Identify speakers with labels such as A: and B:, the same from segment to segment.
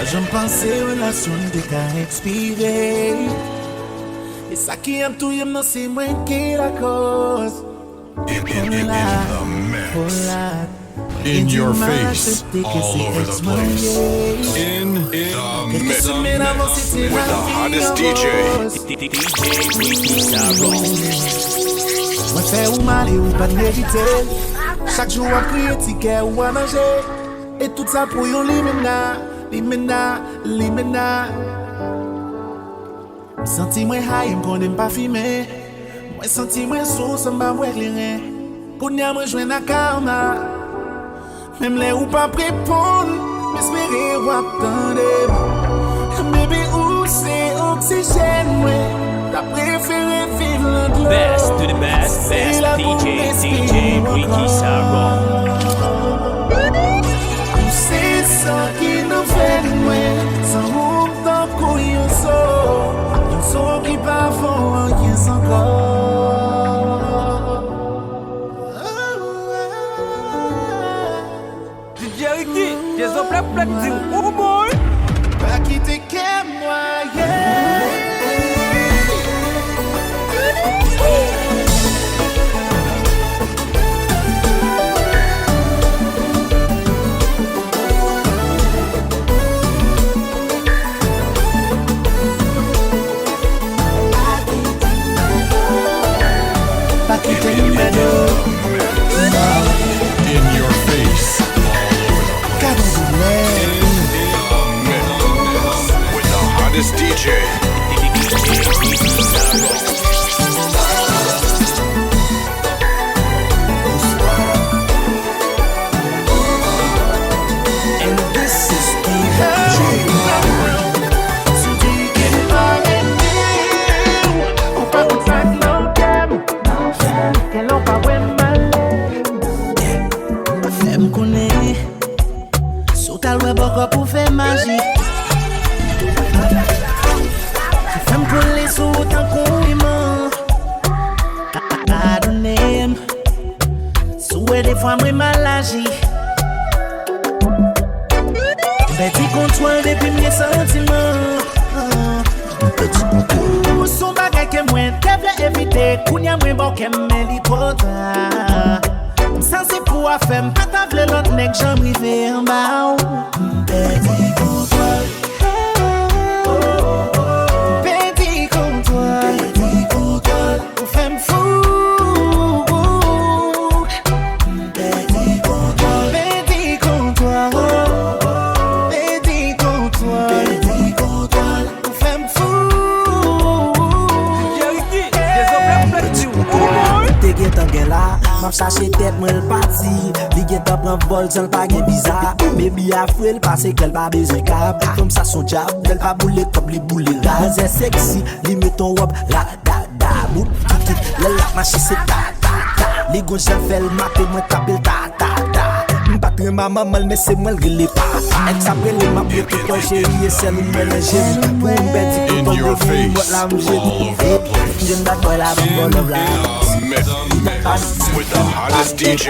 A: Je me pensais relation de qu'à expirer. Et ça qui aime tout, non c'est moi qui la cause.
B: In your face, all over the place. In the mix with the hottest DJ.
A: Moi fait ou mal et ou pas de mériter. Chaque jour on prie ticket ou à manger. Et tout ça pour yon limena. Senti moi high, m'konde m'pas filmer. Moi senti moi sous, ça m'a moué rien. Kounya moi jouen na karma. Même les ou pas répondre, m'espérer ou attendre. Baby ou c'est oxygène, moi. T'as préféré vivre l'endroit.
C: Best to the best DJ Ricky Sarron.
A: C'est ça qui nous fait de moi. Sans route dans le cou, yon so qui pas fond, rien sans corps.
C: DJ Ricky, des hommes plein de dire, oh boy.
A: Pas quitter qu'à moi, yeah.
B: In your face, with the hottest DJ.
A: And this is the pour faire magie. Femme coller sous ton compliment. Pardonnez-moi. Souhait des fois moi mal agi. Petit contrôle depuis mes sentiments.
B: Petit contrôle.
A: Où sont bagages que moi t'avais évité. Kounya moi bon qu'elle me dit trop tard. Ça c'est pour faire pas t'avler l'autre nèg j'en rivé en bas. Petit contrôle. Petit contrôle. Petit contrôle. Pour faire me fou. Petit contrôle. Petit contrôle. Petit contrôle. Petit contrôle. Pour faire me fou.
C: Petit contrôle.
D: T'es guet en là. M'a cherché tête moi le parti. Li gen ta prend vol sans pas gen bizarre. Baby a frêle parce qu'elle pas besoin câble. Comme ça son job, elle pas boule comme li boule ras. C'est sexy, li met ton robe la da da bout kit la la marché c'est ta ta ta. Li gon j'en fait le matin moi taper ta ta ta. M'pas très maman mais c'est moi le relé pas. Elle s'appelle ma bien tout toi chérie et c'est nous mélanger. Pour un petit
B: In your face, all over the place.
D: J'aime pas la bonne bonne là.
B: With the hottest DJ.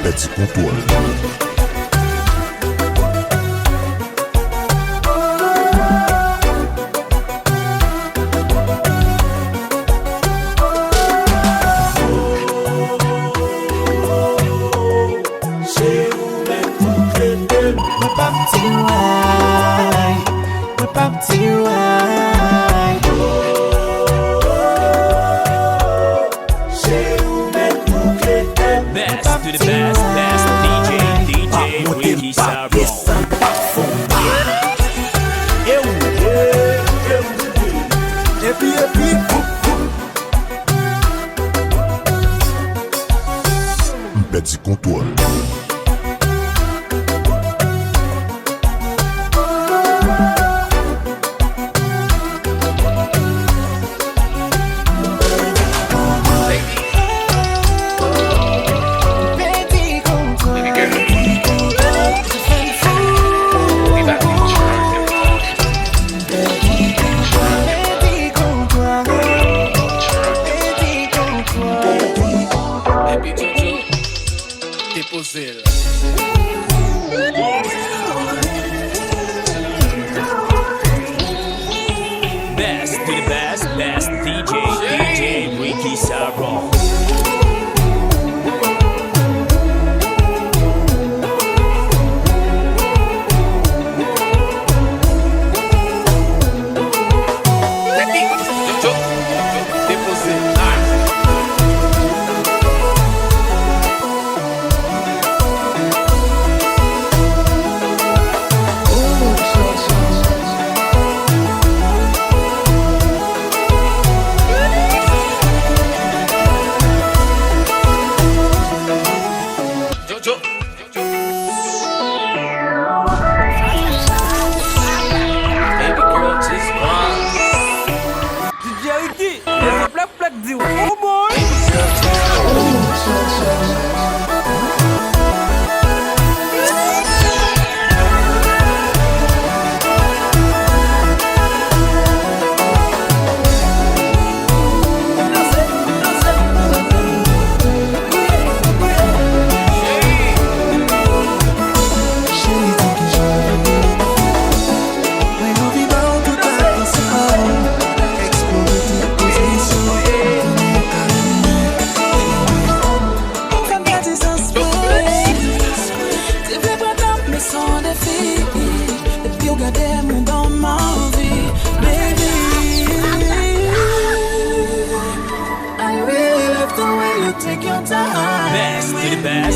E: Petit contrôle.
C: Best to the best DJ Ricky Sarron.
E: Petit contrôle.
C: best to the best, best DJ Ricky Sarro.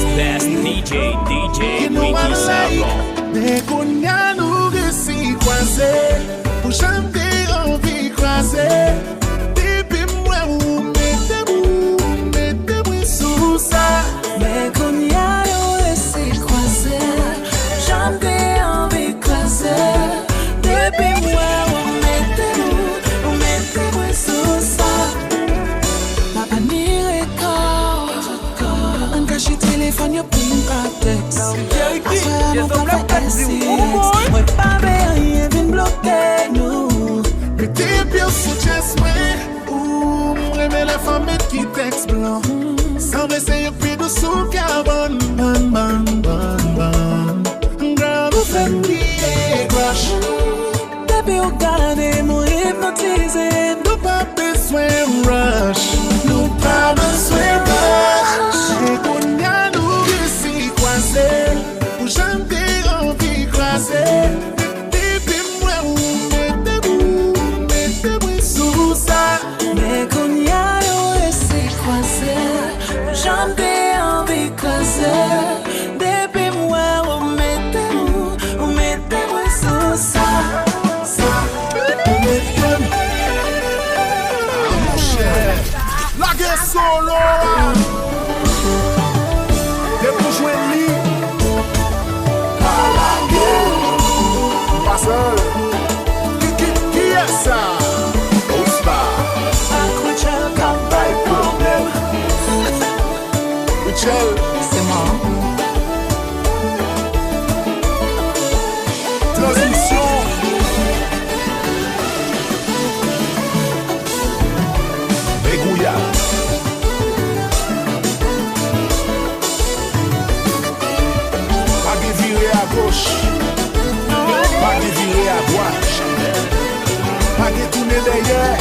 C: Best DJ Ricky Sarro.
A: Mais qu'on y a nous réussi croisés, pour chanter en vie croisée. Depuis moi ou mettez-vous sous ça.
F: Mais qu'on y a nous réussi croisés, chanter en vie croisée. Depuis moi ou mettez-vous sous ça. Papa n'y record, on cache téléphone yo ping par texte. Moi pas rien vient bloquer nous.
A: Mais t'es bien sous chest ou m'aimer la femme qui texte blanc. Sans essayer plus de sous carbone. Girl, nous fait qui crash.
F: Baby, regardez moi hypnotisé.
A: Nous pas besoin rush. Nous pas besoin rush. Et qu'on y a nous réussi croisés. Pour chanter en vie croisée. Depuis moi ou mettez-vous sous ça.
F: Mais qu'on y a nous réussi croisés, chanter en vie croisée. Depuis moi ou mettez-vous sous ça.
A: Mon cher, la guerre solo. T'es pour jouer lit. Pas la guerre. Pas seul. Qui est ça? Ospa.
F: Accrocheur comme pas de problème.
A: Michel.
F: C'est moi.
A: Transmission. Bégouya. Pas de virer à gauche. Pas de virer à droite. Pas de tourner derrière.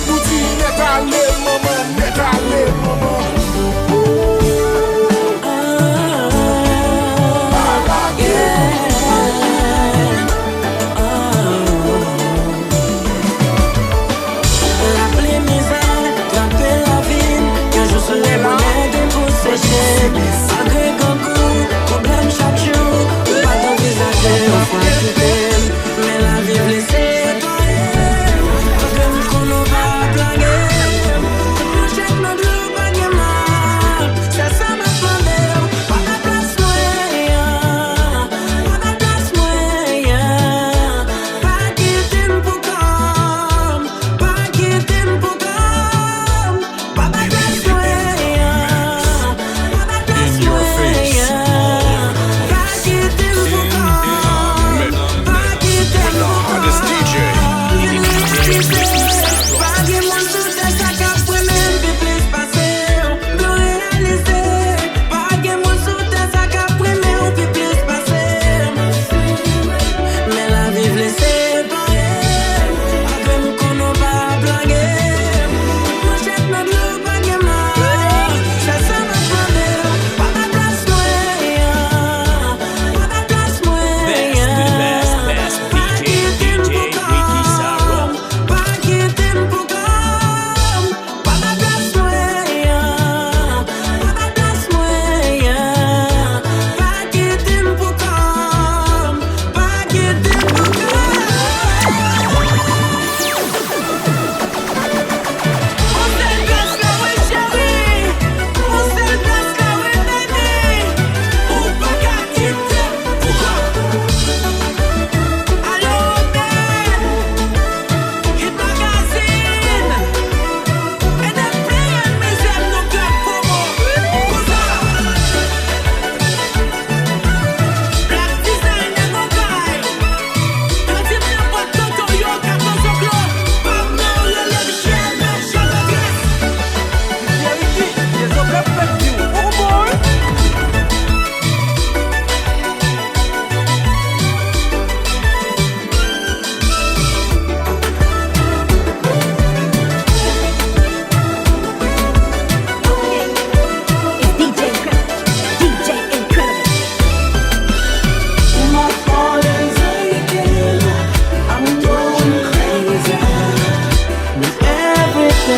A: Nous disons net aller maman, net aller maman.
F: Rappeler mes ailes, grimper la ville, que je serai monnaie de vous sécher. Malgré concours, problème chaque jour, pas d'envisager au point que t'aimes, mais la vie blessée, comme qu'on va plaguer.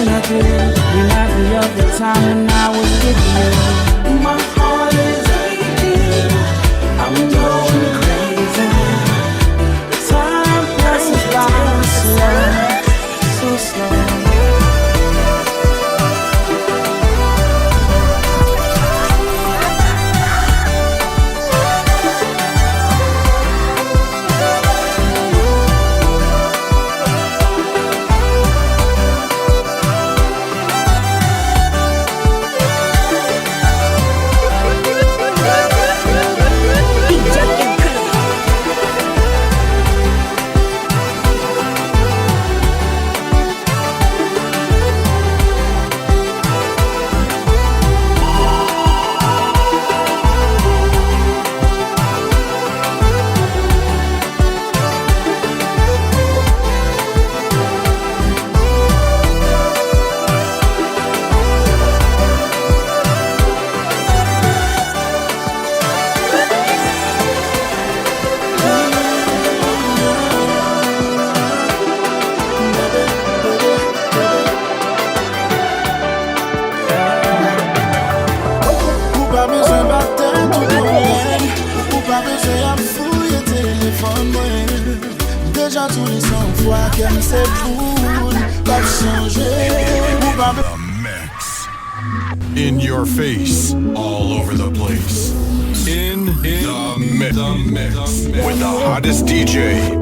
F: than I did. Remind me of the time when I was with you. My heart is aching, I'm going crazy. Time passes by slow, so slow.
B: The mix. In your face, all over the place. In the mix. With the hottest DJ.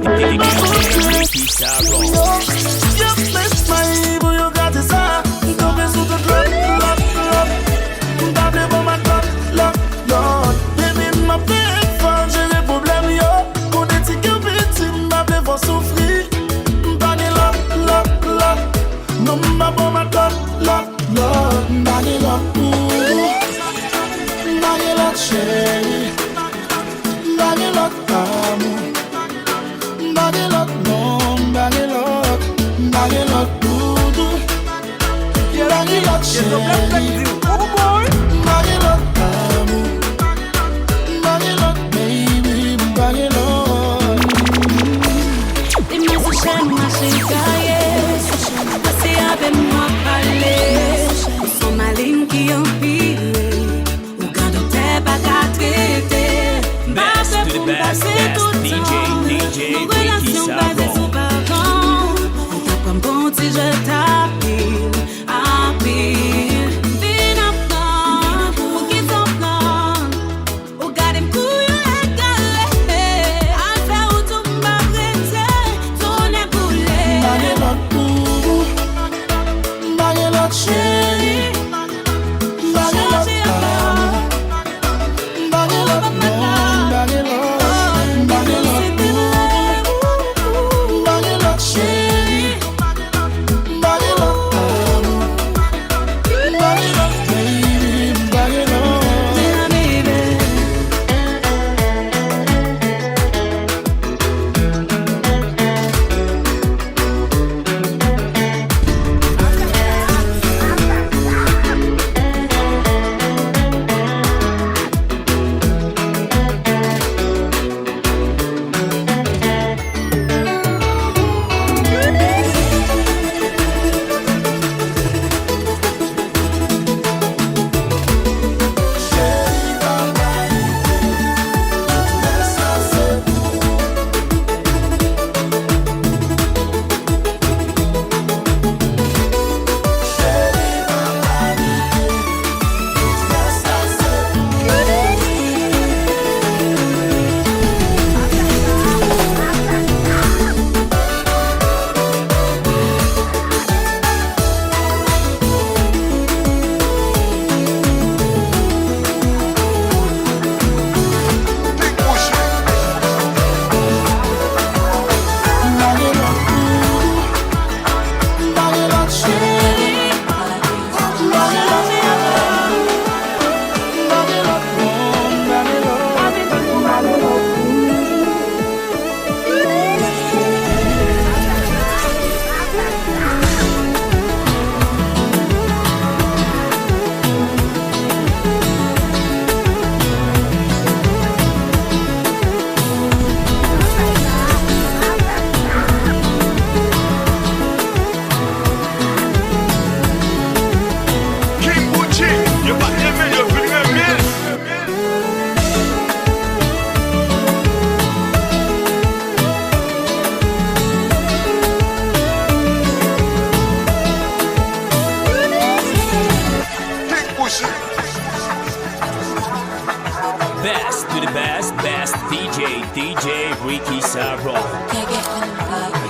C: DJ Ricky Sarro.
G: Can't get on the vibe.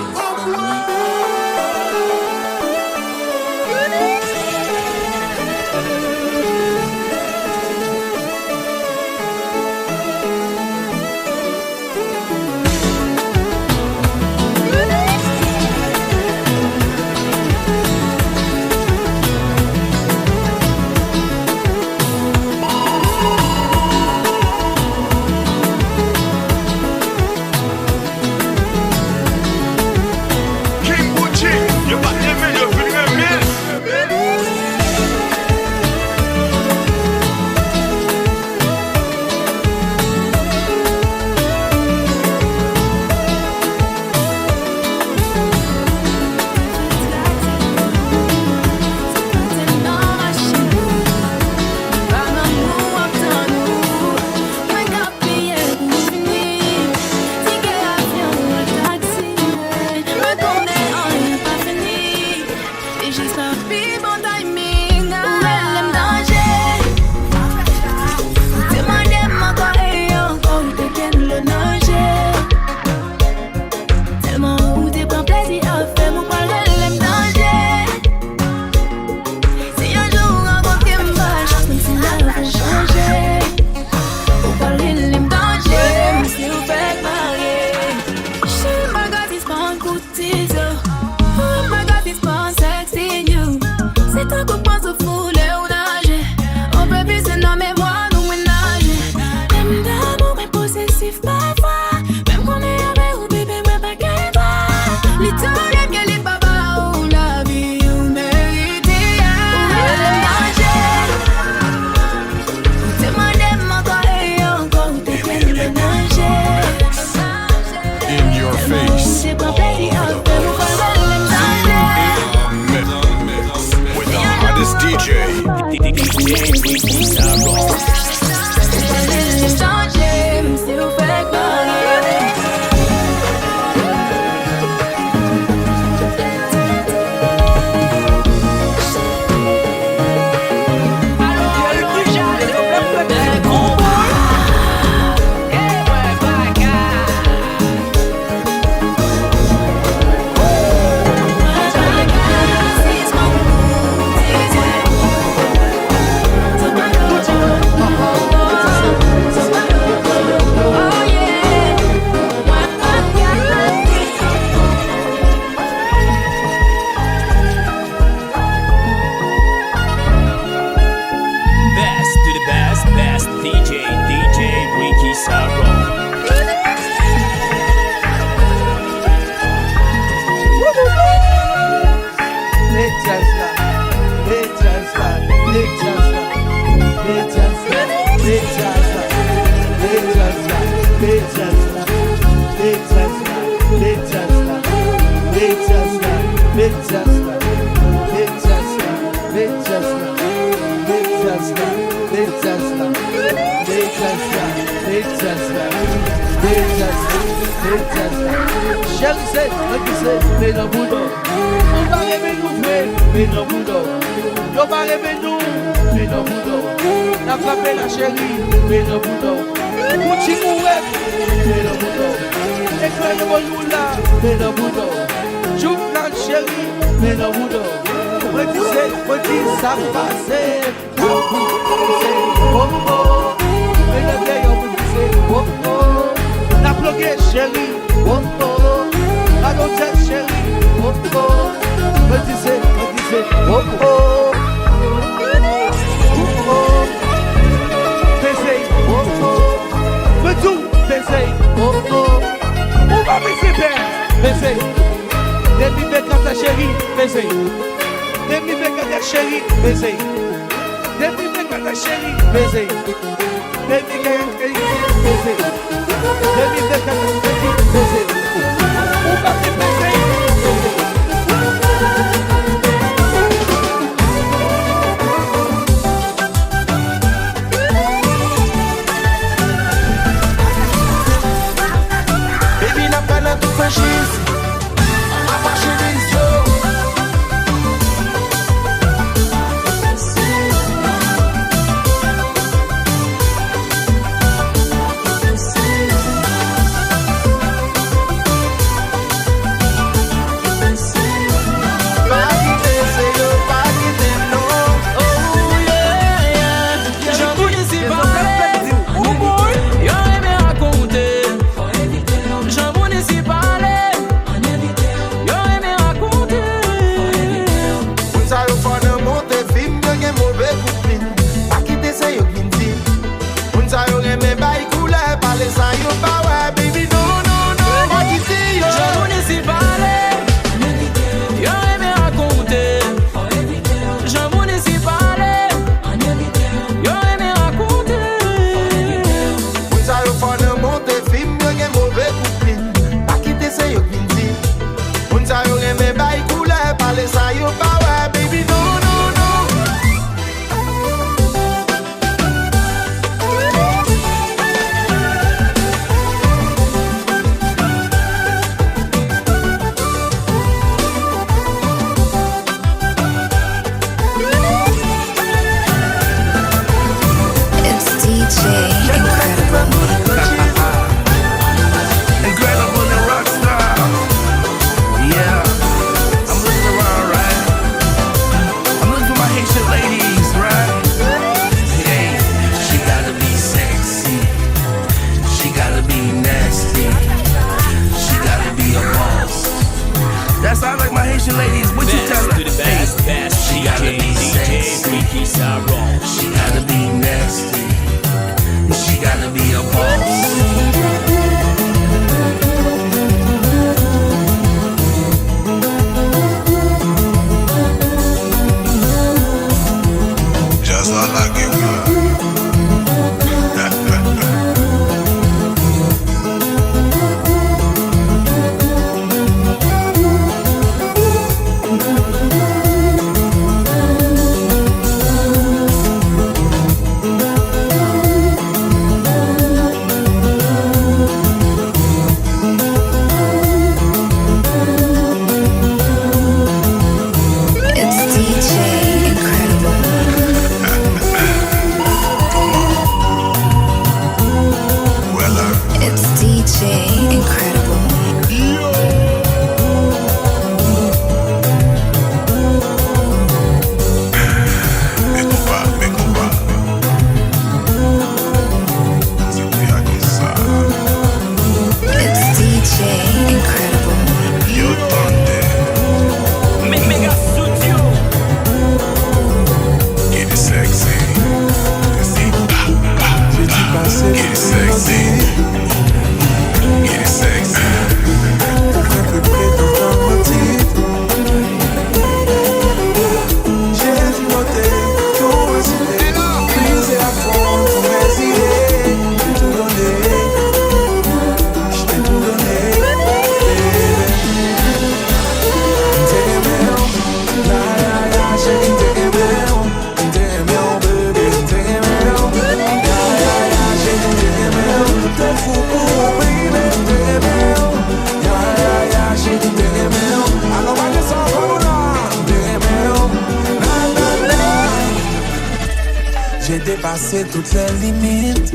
H: dépasser toutes les limites.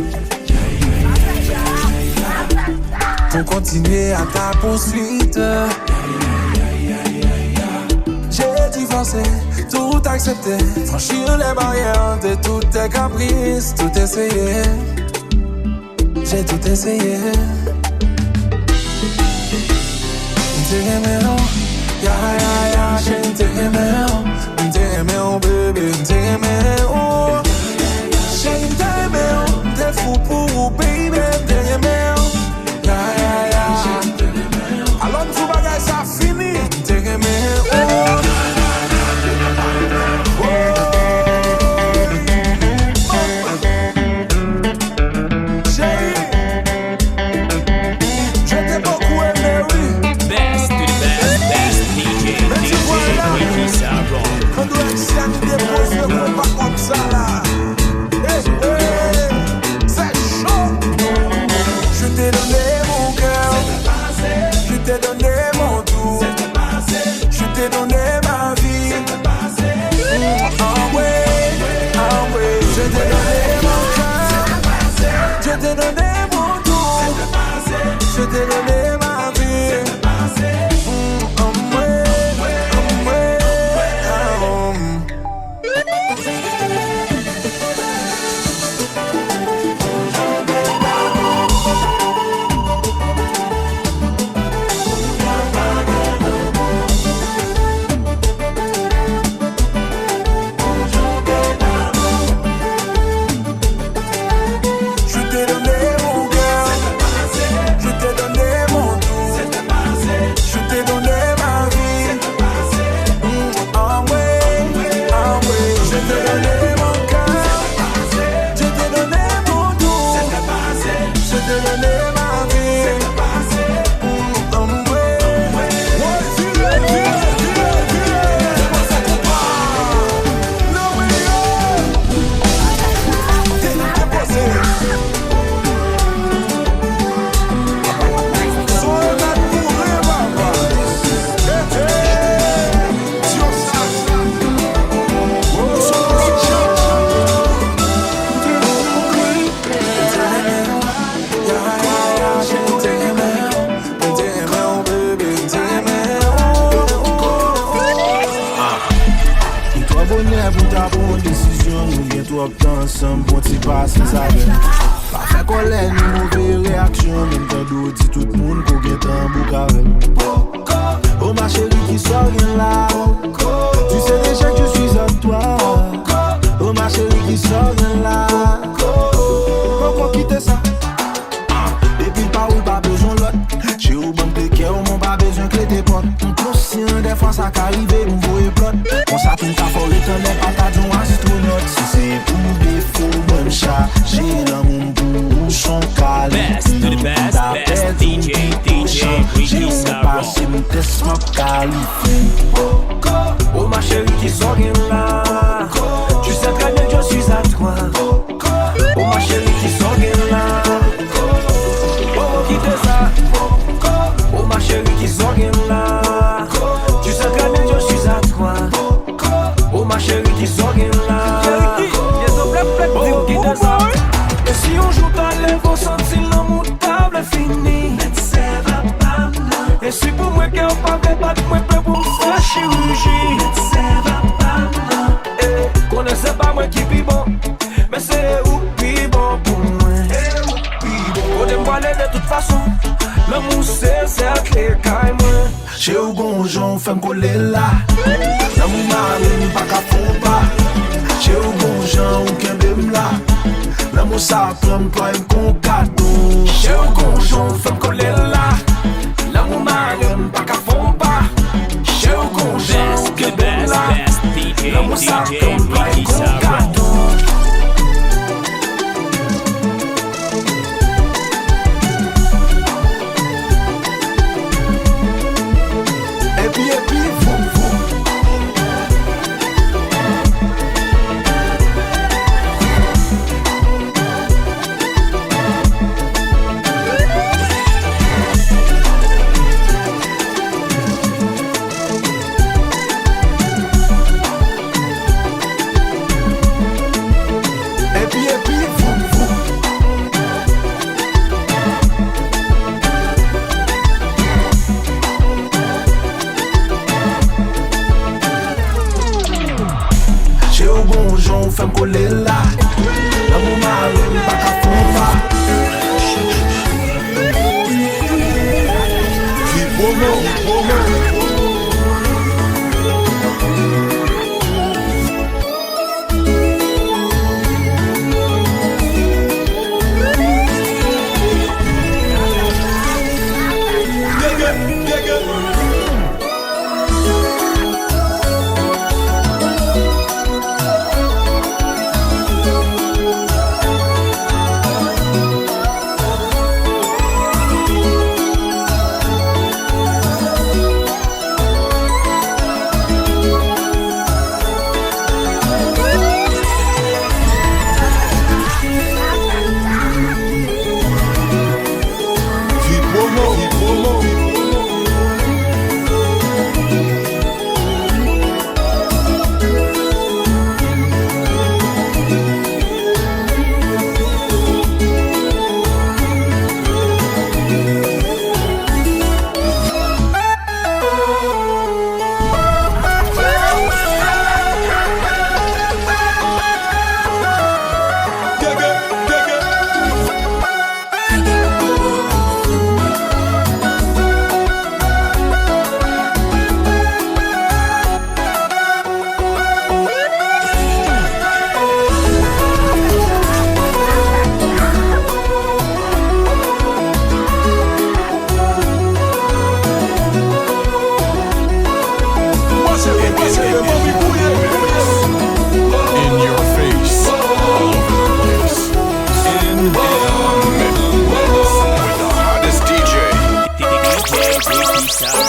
H: Pour continuer à ta poursuite. J'ai divorcé, tout accepté, franchir les barrières de toutes tes caprices, tout essayé. J'ai tout essayé. T'aimais, ya ya ya, j'ai t'aimais, baby, t'aimais, oh. J'ai t'aimais, t'es fou pour baby, t'aimais, ya ya ya. Alors tout bagage ça fini, t'aimais, oh. Je t'ai donné mon cœur, je t'ai donné mon tout, je t'ai donné ma vie. Ah ouais, je t'ai donné mon cœur, je t'ai donné mon tout, je t'ai donné ma vie.
A: Ensemble pour t'y passer ça bien. Pas fait colère ni mauvaise réaction. Même quand d'eau dit tout le monde qu'on get un bouc avec. Oh ma chérie qui sort bien là. Tu sais déjà que je suis à toi. Oh ma chérie qui sort bien là. Pourquoi quitter ça? Et puis pas ou pas besoin l'autre. J'ai ou bon de cœur, mon pas besoin que tes potes. Conscient des fois ça qu'arrive, mon voyez plot. On s'attend qu'à faire le temps des patates d'un astronaute. Si c'est pour défaut, bon chat, j'ai dans mon bout, son
C: Best to the best DJ Ricky Sarah.
A: C'est mon test, mon qualifié.
H: Oh ma chérie qui sort bien là. Tu sais très bien que je suis à toi. Oh ma chérie qui sort bien là. Oh quitte ça. Oh ma chérie qui sort bien là. Tu sais très bien que je suis à toi. Oh ma chérie qui sort bien là. Oh quitte ça. Et si on joue dans les vos sentir l'amour table fini. Et si pour moi qu'elle pas fait pas de moi pour me faire chirurgie. Connaissez pas moi qui pis bon, mais c'est où pis bon pour moi. On aime pas de toute façon. L'amour c'est la clé qu'aille moi.
A: J'ai eu gonjon, femme coller là. L'amour marine, pas qu'à fond pas. J'ai eu gonjon, ou qu'un bém là. L'amour ça plombe, toi et mon cadeau.
H: J'ai eu gonjon, femme coller là. L'amour marine, pas qu'à fond pas. J'ai eu gonjon, ou qu'un bém là. L'amour ça plombe, toi et mon cadeau.
A: Et puis, vroom, vroom.
D: femme coller là. L'amour marron, pas qu'à konpa.
B: In your face, all over the place. In the mix with the hottest DJ.
C: DJ Ricky Saron.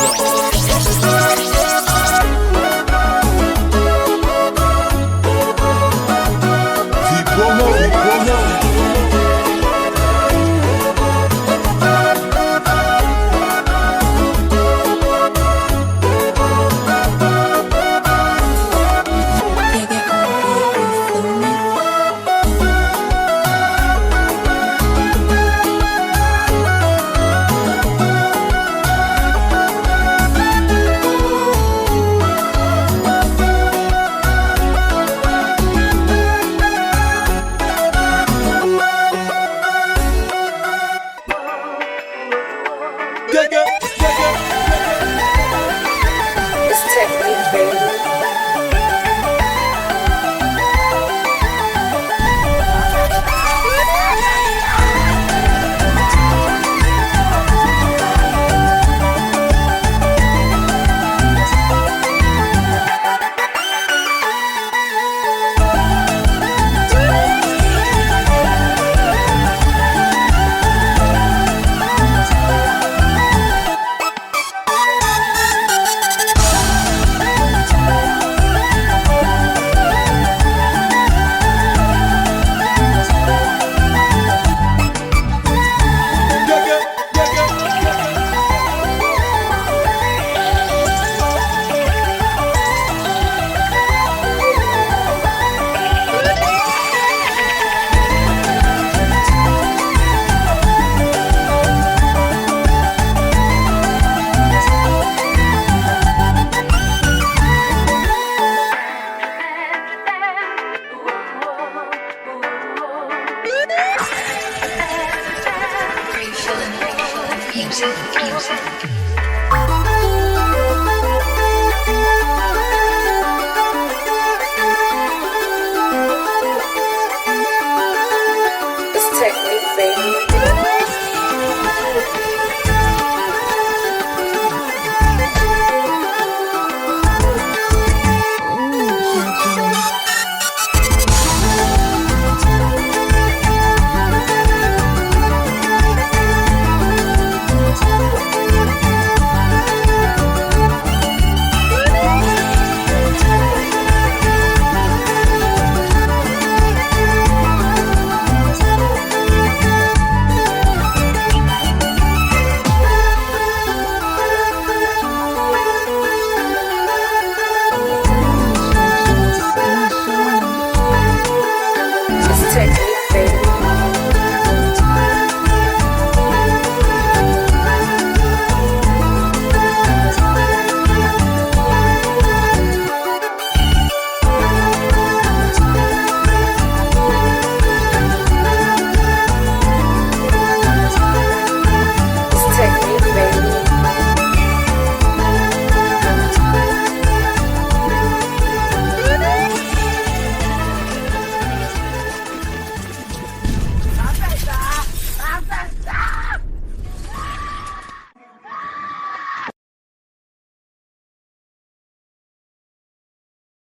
I: Texas.